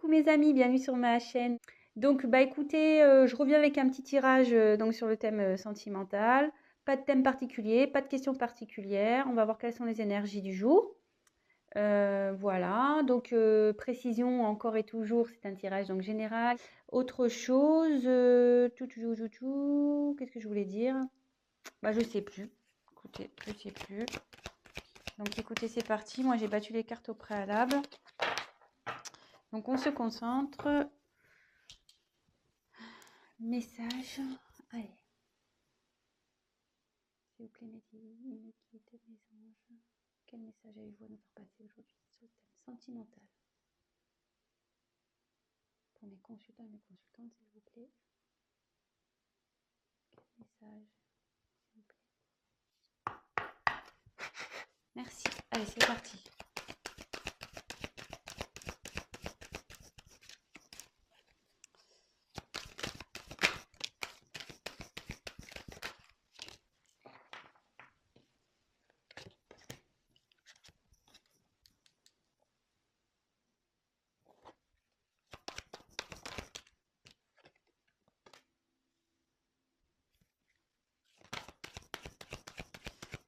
Coucou mes amis, bienvenue sur ma chaîne. Donc bah écoutez, je reviens avec un petit tirage donc sur le thème sentimental. Pas de thème particulier, pas de questions particulières. On va voir quelles sont les énergies du jour. Voilà, donc précision encore et toujours, c'est un tirage donc général. Autre chose, qu'est-ce que je voulais dire? Bah je sais plus. Écoutez, je sais plus. Donc écoutez, c'est parti. Moi j'ai battu les cartes au préalable. Donc on se concentre. Message. Allez. S'il vous plaît, ne quittez mes anges. Quel message avez-vous à nous faire passer aujourd'hui sur le thème sentimental? Pour mes consultants et mes consultantes, s'il vous plaît. Quel message, s'il vous plaît? Merci. Allez, c'est parti.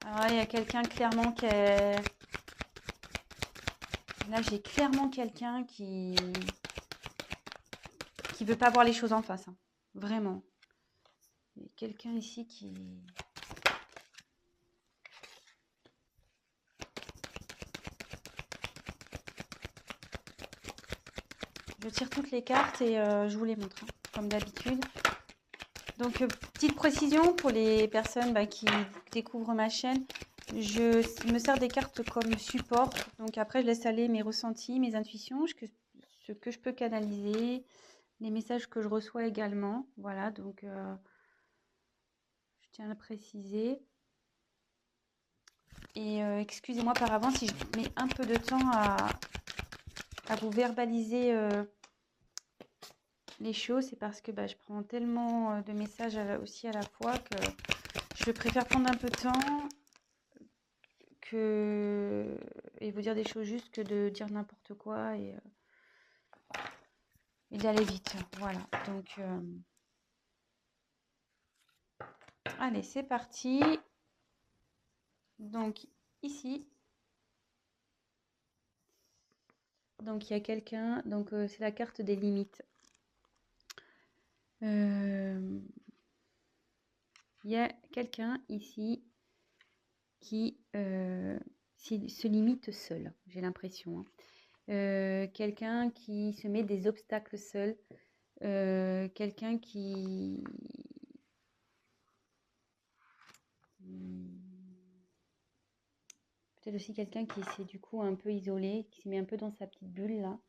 Alors, il y a quelqu'un clairement qui est... Là, j'ai clairement quelqu'un qui veut pas voir les choses en face. Hein. Vraiment. Il y a quelqu'un ici qui... Je tire toutes les cartes et je vous les montre, hein, comme d'habitude. Donc, petite précision pour les personnes qui découvrent ma chaîne. Je me sers des cartes comme support. Donc, après, je laisse aller mes ressentis, mes intuitions, ce que je peux canaliser, les messages que je reçois également. Voilà, donc, je tiens à le préciser. Et excusez-moi par avance si je mets un peu de temps à vous verbaliser les choses. C'est parce que je prends tellement de messages aussi à la fois que je préfère prendre un peu de temps et vous dire des choses juste que de dire n'importe quoi et d'aller vite. Voilà, donc allez, c'est parti. Donc ici, donc il y a quelqu'un, donc c'est la carte des limites. Il y a quelqu'un ici qui se limite seul, j'ai l'impression. Hein. Quelqu'un qui se met des obstacles seul, quelqu'un qui... Peut-être aussi quelqu'un qui s'est du coup un peu isolé, qui s'est mis un peu dans sa petite bulle là.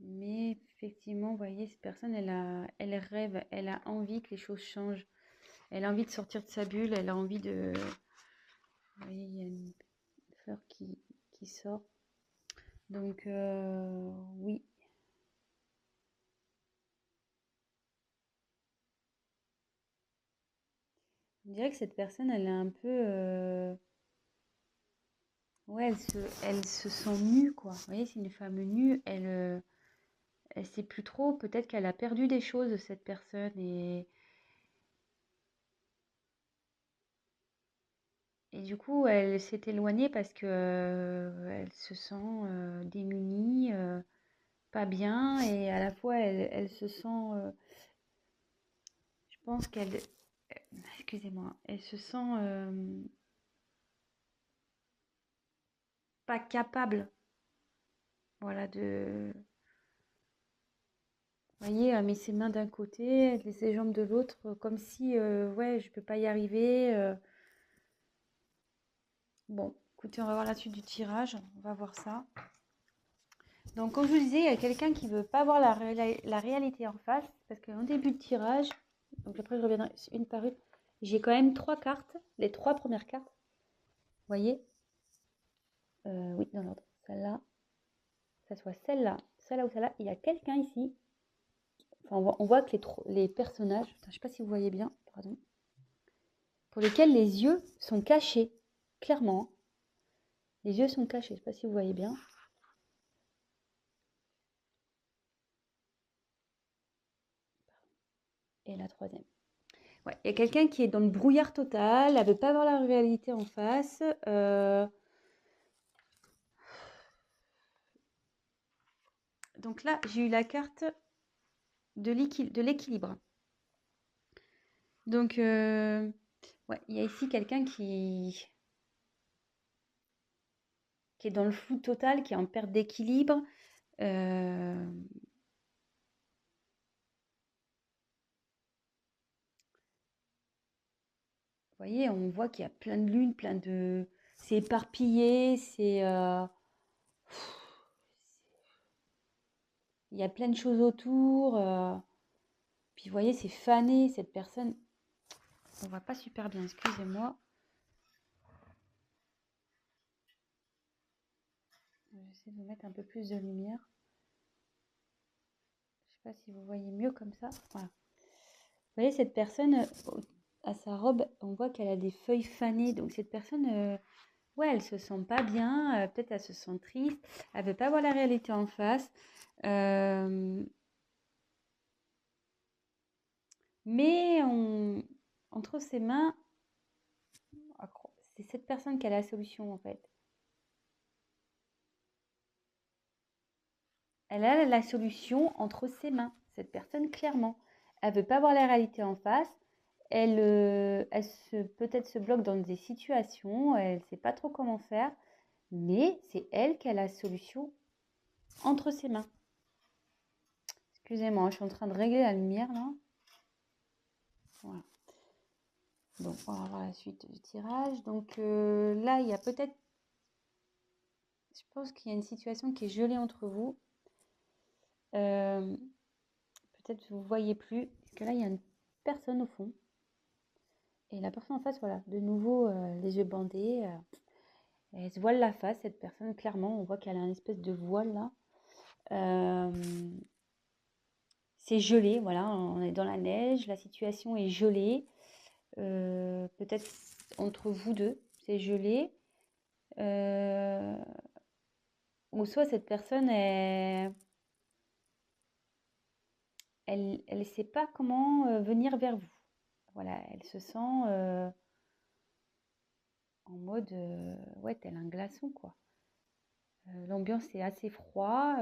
Mais effectivement, vous voyez, cette personne, elle rêve, elle a envie que les choses changent. Elle a envie de sortir de sa bulle, elle a envie de... Vous voyez, il y a une fleur qui sort. Donc, oui. Je dirais que cette personne, elle est un peu... Ouais, elle se sent nue, quoi. Vous voyez, c'est une femme nue. Elle sait plus trop. Peut-être qu'elle a perdu des choses, cette personne. Et du coup, elle s'est éloignée parce que elle se sent démunie, pas bien. Et à la fois, elle se sent... je pense qu'elle... Excusez-moi. Elle se sent pas capable. Voilà, de... Vous voyez, elle met ses mains d'un côté, elle met ses jambes de l'autre, comme si, ouais, je peux pas y arriver. Bon, écoutez, on va voir la suite du tirage, on va voir ça. Donc, comme je vous disais, il y a quelqu'un qui veut pas voir la réalité en face, parce qu'en début de tirage, donc après je reviendrai une par une, j'ai quand même 3 cartes, les 3 premières cartes, vous voyez, oui, dans l'ordre, celle-là, que ce soit celle-là ou celle-là, il y a quelqu'un ici. Enfin, on voit que les personnages, je ne sais pas si vous voyez bien, pardon. pour lesquels les yeux sont cachés, clairement. Les yeux sont cachés, je ne sais pas si vous voyez bien. Et la troisième. Ouais, il y a quelqu'un qui est dans le brouillard total, elle ne veut pas voir la réalité en face. Donc là, j'ai eu la carte de l'équilibre. Donc, ouais, il y a ici quelqu'un qui est dans le flou total, qui est en perte d'équilibre. Vous voyez, on voit qu'il y a plein de lunes, plein de... C'est éparpillé, c'est... Il y a plein de choses autour. Puis vous voyez, c'est fané, cette personne. On voit pas super bien, excusez-moi. J'essaie de vous mettre un peu plus de lumière. Je sais pas si vous voyez mieux comme ça. Voilà. Vous voyez, cette personne, à sa robe, on voit qu'elle a des feuilles fanées. Donc cette personne, ouais, elle se sent pas bien. Peut-être elle se sent triste. Elle veut pas voir la réalité en face. Mais entre ses mains, c'est cette personne qui a la solution en fait. Elle a la solution entre ses mains, cette personne clairement. Elle veut pas voir la réalité en face. Elle peut-être se bloque dans des situations, elle ne sait pas trop comment faire, mais c'est elle qui a la solution entre ses mains. Excusez-moi, je suis en train de régler la lumière là. Voilà. Donc on va voir la suite du tirage. Donc là, il y a peut-être, je pense qu'il y a une situation qui est gelée entre vous. Peut-être vous ne voyez plus, parce que là, il y a une personne au fond. Et la personne en face, voilà, de nouveau, les yeux bandés. Elle se voile la face, cette personne, clairement. On voit qu'elle a une espèce de voile là. C'est gelé, voilà, on est dans la neige, la situation est gelée. Peut-être entre vous deux, c'est gelé. Ou soit cette personne, elle ne sait pas comment venir vers vous. Voilà, elle se sent en mode, ouais, tel un glaçon, quoi. L'ambiance est assez froid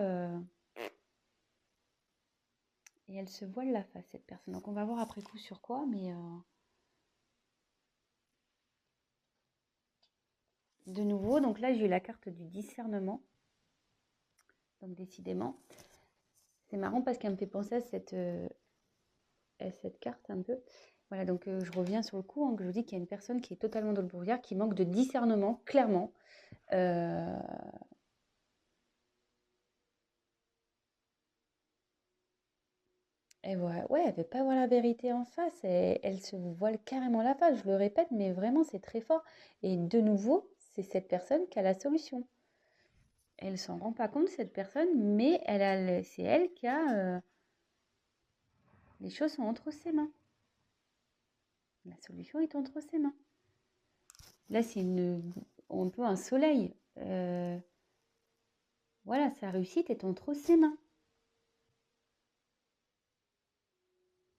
et elle se voile la face, cette personne. Donc on va voir après coup sur quoi, mais de nouveau, donc là j'ai eu la carte du discernement. Donc décidément, c'est marrant parce qu'elle me fait penser à cette carte un peu. Voilà, donc je reviens sur le coup, hein, que je vous dis qu'il y a une personne qui est totalement dans le brouillard, qui manque de discernement, clairement. Et ouais, elle veut pas voir la vérité en face, et elle se voile carrément la face, je le répète, mais vraiment c'est très fort. Et de nouveau, c'est cette personne qui a la solution. Elle s'en rend pas compte, cette personne, mais c'est elle qui a... les choses sont entre ses mains. La solution est entre ses mains. Là, c'est un peu un soleil. Voilà, sa réussite est entre ses mains.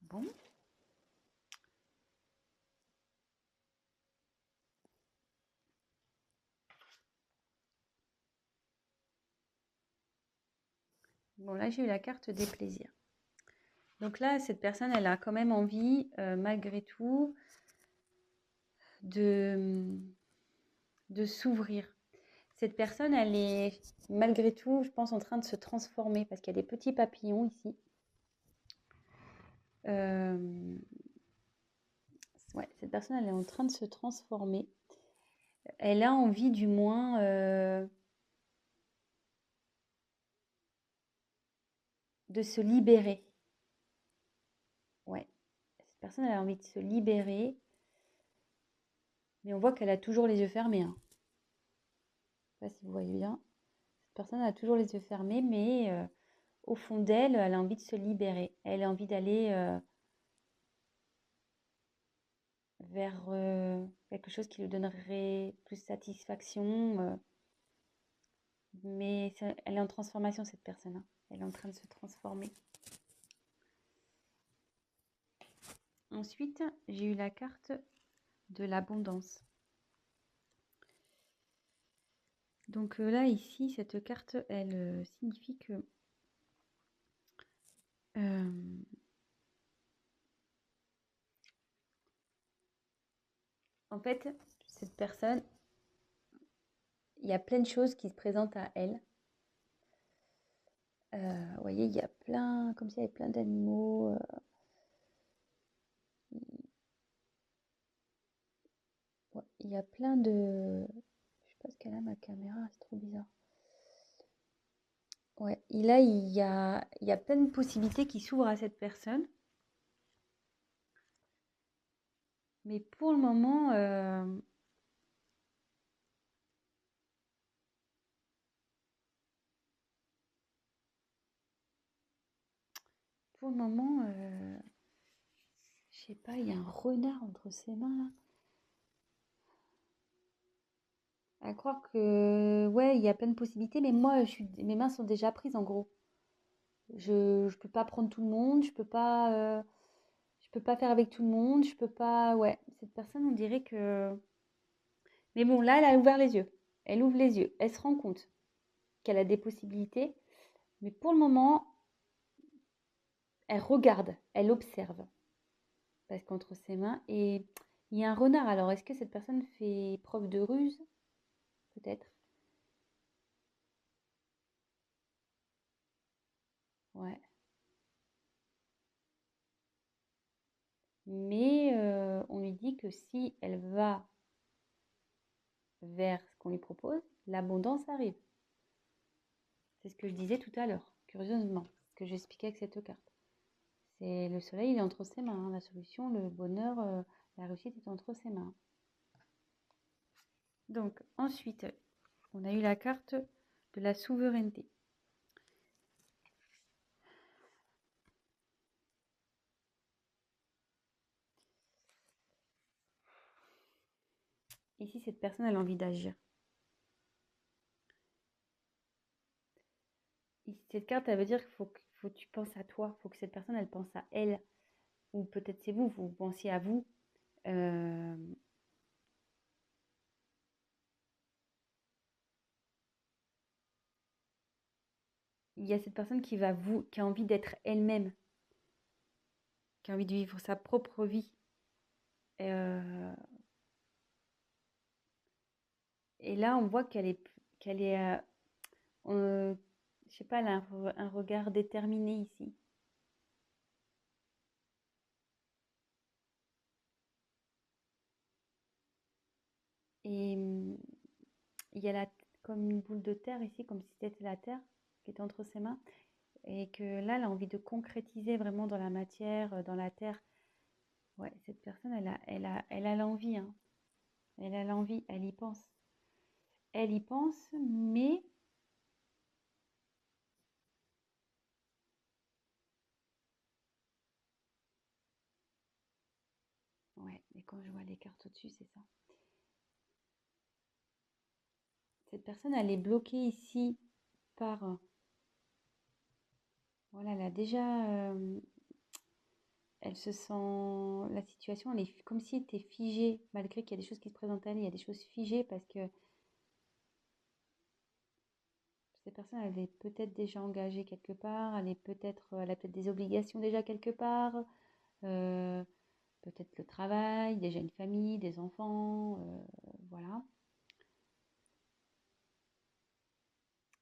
Bon. Bon, là, j'ai eu la carte des plaisirs. Donc là, cette personne, elle a quand même envie, malgré tout, de s'ouvrir. Cette personne, elle est, malgré tout, je pense, en train de se transformer parce qu'il y a des petits papillons ici. Ouais, cette personne, elle est en train de se transformer. Elle a envie, du moins, de se libérer. Ouais, cette personne, elle a envie de se libérer. Mais on voit qu'elle a toujours les yeux fermés, hein. Je ne sais pas si vous voyez bien. Cette personne a toujours les yeux fermés, mais au fond d'elle, elle a envie de se libérer. Elle a envie d'aller vers quelque chose qui lui donnerait plus satisfaction. Mais elle est en transformation, cette personne, hein. Elle est en train de se transformer. Ensuite, j'ai eu la carte de l'abondance. Donc là, ici, cette carte, elle signifie que en fait, cette personne, il y a plein de choses qui se présentent à elle. Vous voyez, il y a plein, comme s'il y avait plein d'animaux. Ouais, il y a plein de... Je sais pas ce qu'elle a, ma caméra, c'est trop bizarre. Ouais, et là, il y a plein de possibilités qui s'ouvrent à cette personne. Mais pour le moment, je sais pas, il y a un renard entre ses mains là. À croire que, ouais, il y a plein de possibilités, mais moi, mes mains sont déjà prises en gros. Je peux pas prendre tout le monde, je peux pas faire avec tout le monde, je peux pas, ouais. Cette personne, on dirait que, mais bon, là, elle a ouvert les yeux. Elle ouvre les yeux. Elle se rend compte qu'elle a des possibilités, mais pour le moment, elle regarde, elle observe, parce qu'entre ses mains, et il y a un renard. Alors, est-ce que cette personne fait preuve de ruse? Peut-être. Ouais. Mais on lui dit que si elle va vers ce qu'on lui propose, l'abondance arrive. C'est ce que je disais tout à l'heure, curieusement, ce que j'expliquais avec cette carte. C'est le soleil, il est entre ses mains, hein. La solution, le bonheur, la réussite est entre ses mains. Donc ensuite, on a eu la carte de la souveraineté. Ici, cette personne a envie d'agir. Cette carte, elle veut dire qu'il faut que tu penses à toi, il faut que cette personne, elle pense à elle. Ou peut-être c'est vous, vous pensiez à vous. Euh, il y a cette personne qui a envie d'être elle-même, qui a envie de vivre sa propre vie. Euh, et là, on voit qu'elle est, je sais pas, elle a un regard déterminé ici. Et il y a comme une boule de terre ici, comme si c'était la terre qui était entre ses mains. Et que là, elle a envie de concrétiser vraiment dans la matière, dans la terre. Ouais, cette personne, elle a l'envie, hein. Elle a l'envie, elle y pense. Elle y pense, mais ouais, mais quand je vois les cartes au-dessus, c'est ça. Cette personne, elle est bloquée ici par... voilà, elle a déjà... elle se sent... La situation, elle est comme si elle était figée, malgré qu'il y a des choses qui se présentent à elle, il y a des choses figées parce que cette personne, elle est peut-être déjà engagée quelque part, elle a peut-être des obligations déjà quelque part, euh, peut-être le travail, déjà une famille, des enfants, voilà.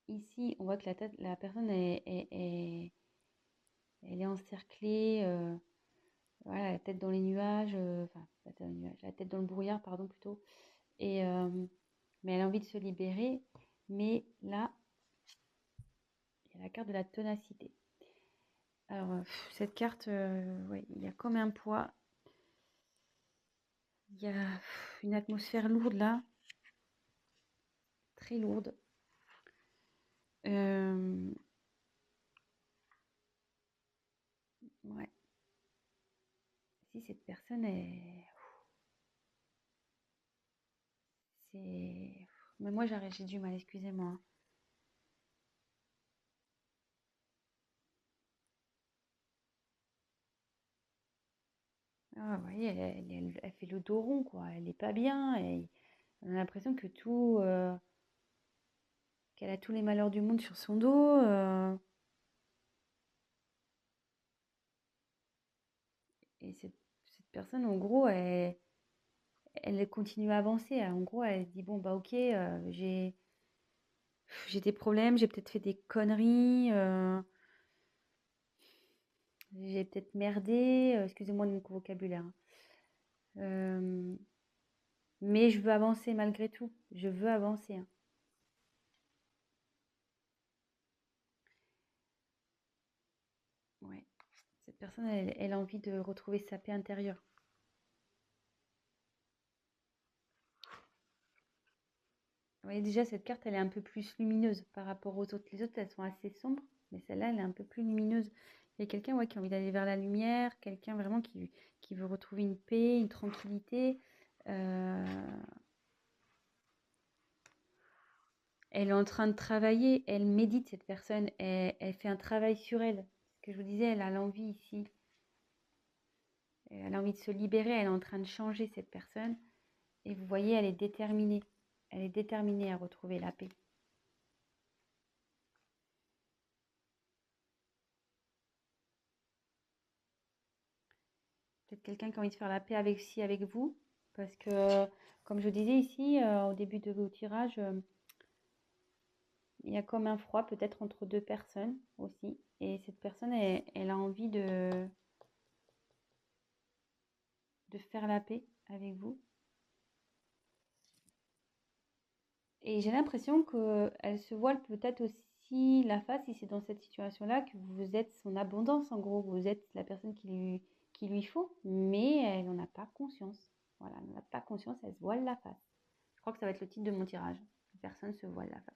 Ici, on voit que la personne elle est encerclée, voilà, la tête dans les nuages, enfin, la tête dans les nuages, la tête dans le brouillard, pardon, plutôt. Et, mais elle a envie de se libérer. Mais là, il y a la carte de la ténacité. Alors, cette carte, ouais, il y a comme un poids. Il y a une atmosphère lourde là, très lourde. Ouais. Si cette personne est... c'est... Mais moi, j'ai du mal, excusez-moi. Ah, vous voyez, elle fait le dos rond, quoi. Elle est pas bien. On a l'impression que qu'elle a tous les malheurs du monde sur son dos. Et cette personne, en gros, elle continue à avancer. En gros, elle se dit, bon, bah ok, j'ai des problèmes, j'ai peut-être fait des conneries, j'ai peut-être merdé, excusez-moi de mon vocabulaire, hein. Euh, mais je veux avancer malgré tout. Je veux avancer, hein. Ouais. Cette personne, elle a envie de retrouver sa paix intérieure. Vous voyez, déjà, cette carte, elle est un peu plus lumineuse par rapport aux autres. Les autres, elles sont assez sombres, mais celle-là, elle est un peu plus lumineuse. Il y a quelqu'un, ouais, qui a envie d'aller vers la lumière, quelqu'un vraiment qui veut retrouver une paix, une tranquillité. Euh, Elle est en train de travailler, elle médite, cette personne, elle fait un travail sur elle. Ce que je vous disais, elle a l'envie ici. Elle a envie de se libérer, elle est en train de changer, cette personne. Et vous voyez, elle est déterminée. Elle est déterminée à retrouver la paix. Peut-être quelqu'un qui a envie de faire la paix avec vous. Parce que, comme je vous disais ici, au début de vos tirages, il y a comme un froid peut-être entre deux personnes aussi. Et cette personne, elle a envie de faire la paix avec vous. Et j'ai l'impression qu'elle se voile peut-être aussi la face, si c'est dans cette situation-là, que vous êtes son abondance, en gros. Vous êtes la personne qui lui faut, mais elle n'en a pas conscience. Voilà, elle n'en a pas conscience, elle se voile la face. Je crois que ça va être le titre de mon tirage. Personne se voile la face.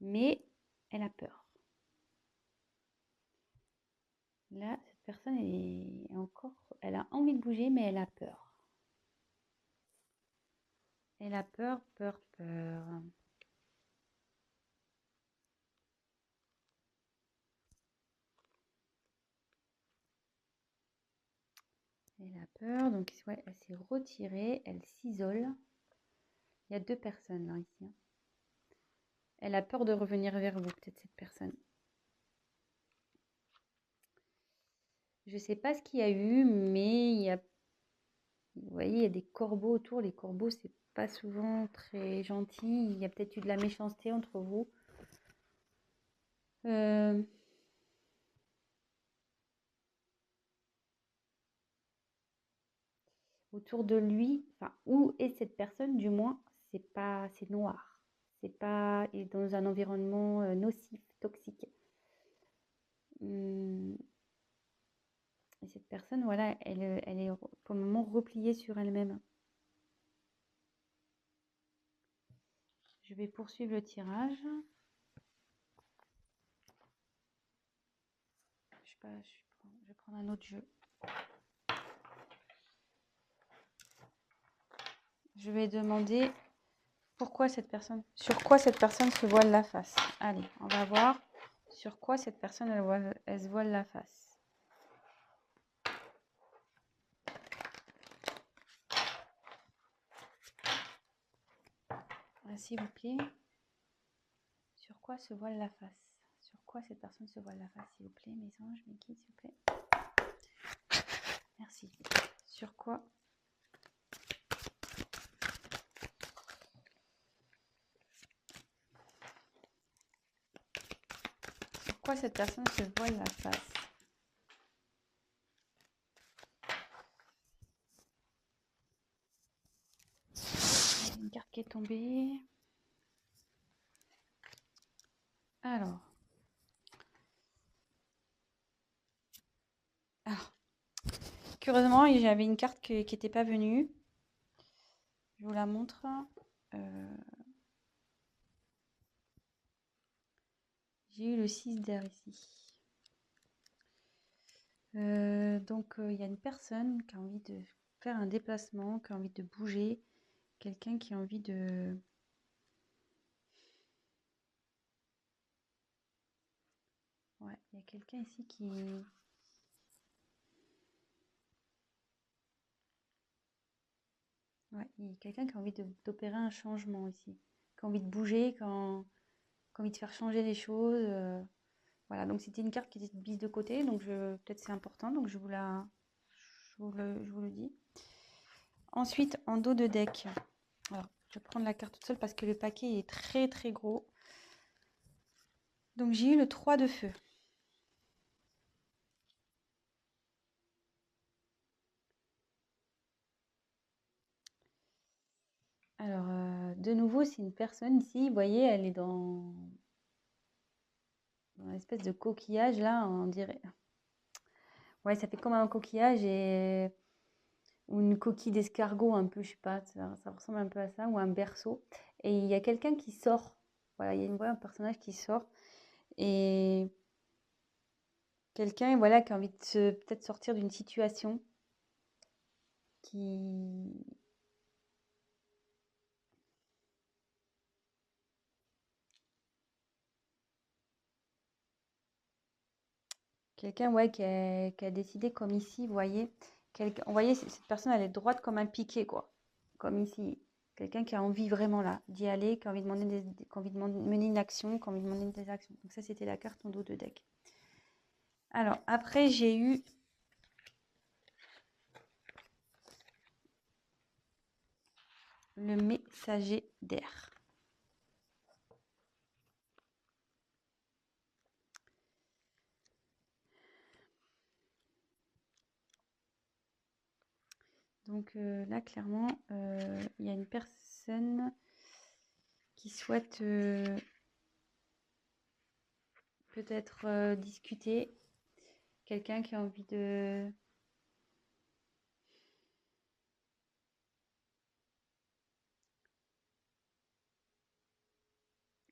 Mais elle a peur. Là, cette personne est encore... Elle a envie de bouger, mais elle a peur. Elle a peur, peur, peur. Elle a peur, donc ouais, elle s'est retirée, elle s'isole. Il y a deux personnes là, ici, hein. Elle a peur de revenir vers vous, peut-être cette personne. Je ne sais pas ce qu'il y a eu, mais vous voyez, il y a des corbeaux autour. Les corbeaux, c'est pas souvent très gentil. Il y a peut-être eu de la méchanceté entre vous. Autour de lui, enfin, où est cette personne, du moins, c'est noir. C'est pas et dans un environnement nocif, toxique. Hum, Et cette personne, voilà, elle est pour le moment repliée sur elle-même. Je vais poursuivre le tirage. Je sais pas, je vais prendre un autre jeu. Je vais demander sur quoi cette personne se voile la face. Allez, on va voir sur quoi cette personne elle se voile la face. S'il vous plaît. Sur quoi se voile la face? Sur quoi cette personne se voile la face, s'il vous plaît, mes anges, mes guides, s'il vous plaît. Merci. Sur quoi cette personne se voile la face? Il y a une carte qui est tombée. Alors. Curieusement, j'avais une carte qui n'était pas venue. Je vous la montre. J'ai eu le 6 d'air ici. Donc, il y a une personne qui a envie de faire un déplacement, qui a envie de bouger, quelqu'un qui a envie de... Ouais, il y a quelqu'un ici qui... Ouais, il y a quelqu'un qui a envie d'opérer un changement ici, qui a envie de bouger, qui a envie de faire changer les choses. Voilà, donc c'était une carte qui était mise de côté, donc peut-être c'est important, donc je vous le dis. Ensuite, en dos de deck, alors je vais prendre la carte toute seule parce que le paquet est très très gros. Donc j'ai eu le 3 de feu. Alors, de nouveau, c'est une personne ici, vous voyez, elle est dans une espèce de coquillage là, on dirait. Ouais, ça fait comme un coquillage ou une coquille d'escargot un peu, je sais pas, ça ressemble un peu à ça, ou un berceau. Et il y a quelqu'un qui sort. Voilà, il y a un personnage qui sort. Et quelqu'un, voilà, qui a envie de peut-être sortir d'une situation qui... Quelqu'un, ouais, qui a décidé comme ici, vous voyez. Vous voyez, cette personne, elle est droite comme un piquet, quoi. Comme ici. Quelqu'un qui a envie vraiment là d'y aller, qui a envie de qui a envie de mener une action, qui a envie de mener des actions. Donc ça, c'était la carte en dos de deck. Alors, après, j'ai eu le messager d'air. Donc là, clairement, il y a une personne qui souhaite peut-être discuter. Quelqu'un qui a envie de...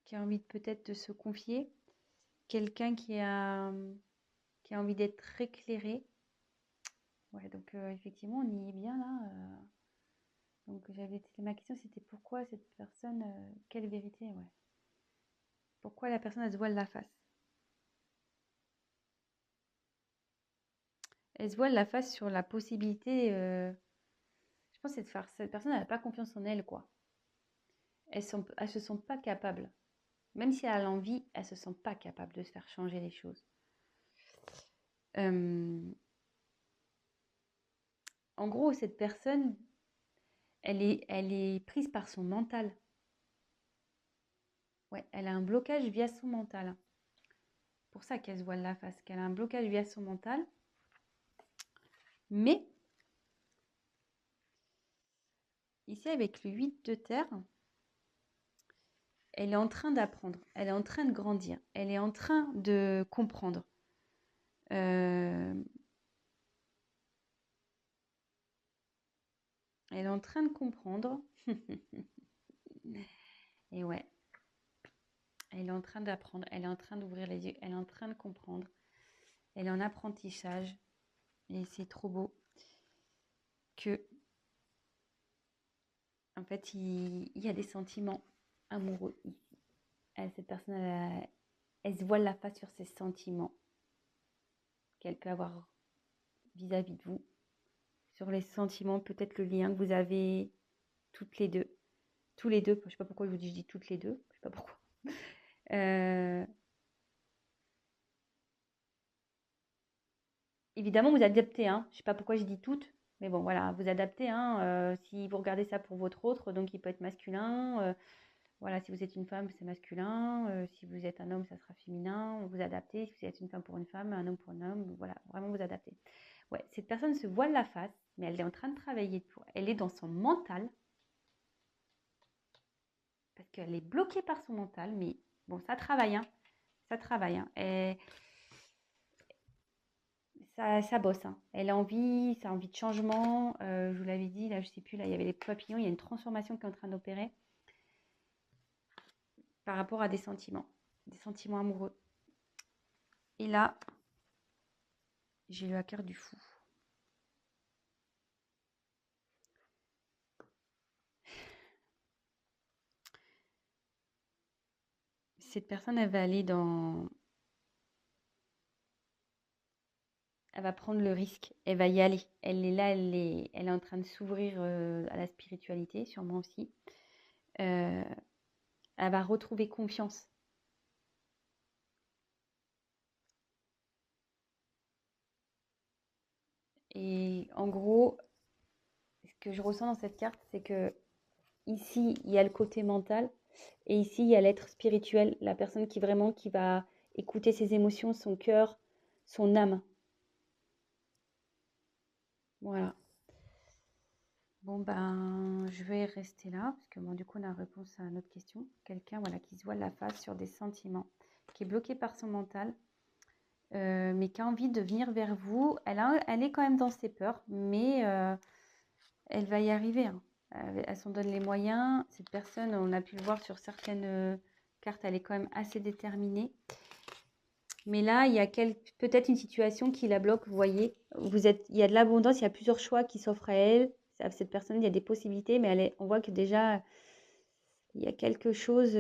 qui a envie peut-être de se confier. Quelqu'un qui a envie d'être éclairé. Ouais, donc effectivement, on y est bien là. Donc ma question, c'était pourquoi cette personne, quelle vérité, ouais. Pourquoi la personne, elle se voile la face? Elle se voile la face sur la possibilité, je pense, que cette personne, elle n'a pas confiance en elle, quoi. Elles se sont pas capables. Même si elle a l'envie, elles se sent pas capables de se faire changer les choses. En gros, cette personne, elle est prise par son mental. Ouais, elle a un blocage via son mental. Pour ça qu'elle se voile la face, qu'elle a un blocage via son mental. Mais, ici, avec le 8 de terre, elle est en train d'apprendre, elle est en train de grandir, elle est en train de comprendre. Elle est en train de comprendre. Et ouais, elle est en train d'apprendre, elle est en train d'ouvrir les yeux, elle est en train de comprendre. Elle est en apprentissage. Et c'est trop beau que, en fait, il y a des sentiments amoureux ici. Cette personne, elle se voile la face sur ses sentiments qu'elle peut avoir vis-à-vis de vous. Sur les sentiments, peut-être le lien que vous avez toutes les deux. Tous les deux, je ne sais pas pourquoi je vous dis, je dis toutes les deux, je ne sais pas pourquoi. Évidemment, vous adaptez, hein. Je ne sais pas pourquoi je dis toutes, mais bon, voilà, vous adaptez, hein. Si vous regardez ça pour votre autre, donc il peut être masculin. Voilà, si vous êtes une femme, c'est masculin. Si vous êtes un homme, ça sera féminin. Vous adaptez. Si vous êtes une femme pour une femme, un homme pour un homme, voilà, vraiment vous adaptez. Ouais, cette personne se voile la face, mais elle est en train de travailler pour. Elle est dans son mental, parce qu'elle est bloquée par son mental, mais bon, ça travaille, hein. Ça travaille, hein. Et ça bosse, hein. Elle a envie, ça a envie de changement. Je vous l'avais dit, là, je sais plus, là, il y avait les papillons, il y a une transformation qui est en train d'opérer par rapport à des sentiments amoureux. Et là, j'ai eu la carte du fou. cette personne, elle va aller dans... Elle va prendre le risque, elle va y aller. Elle est là, elle est en train de s'ouvrir à la spiritualité, sûrement aussi. Euh, Elle va retrouver confiance. Et en gros, ce que je ressens dans cette carte, c'est que ici, il y a le côté mental et ici, il y a l'être spirituel, la personne qui vraiment qui va écouter ses émotions, son cœur, son âme. Voilà. Bon, ben, je vais rester là parce que bon, du coup, on a réponse à notre question. Quelqu'un voilà, qui se voit la face sur des sentiments, qui est bloqué par son mental, mais qui a envie de venir vers vous. Elle est quand même dans ses peurs, mais elle va y arriver, hein. Elle s'en donne les moyens. Cette personne, on a pu le voir sur certaines cartes, elle est quand même assez déterminée. Mais là, il y a peut-être une situation qui la bloque. Vous voyez, il y a de l'abondance, il y a plusieurs choix qui s'offrent à elle. À cette personne, il y a des possibilités, mais on voit que déjà, il y a quelque chose.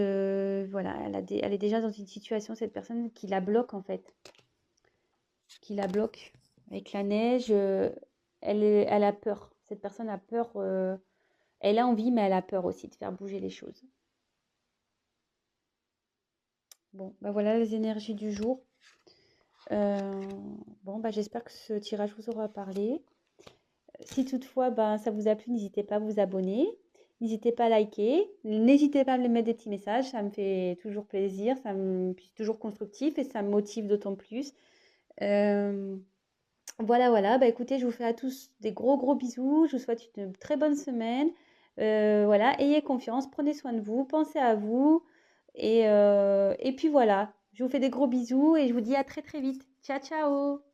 Voilà, elle est déjà dans une situation, cette personne, qui la bloque en fait. Qui la bloque. Avec la neige, elle a peur. Cette personne a peur. Elle a envie, mais elle a peur aussi de faire bouger les choses. Bon, bah voilà les énergies du jour. Euh, bon, bah j'espère que ce tirage vous aura parlé. Si toutefois ça vous a plu, n'hésitez pas à vous abonner. N'hésitez pas à liker. N'hésitez pas à me mettre des petits messages. Ça me fait toujours plaisir. C'est toujours constructif et ça me motive d'autant plus. Euh, voilà. Bah écoutez, je vous fais à tous des gros bisous. Je vous souhaite une très bonne semaine. Voilà, ayez confiance, prenez soin de vous, pensez à vous. Et puis voilà, je vous fais des gros bisous et je vous dis à très vite. Ciao, ciao!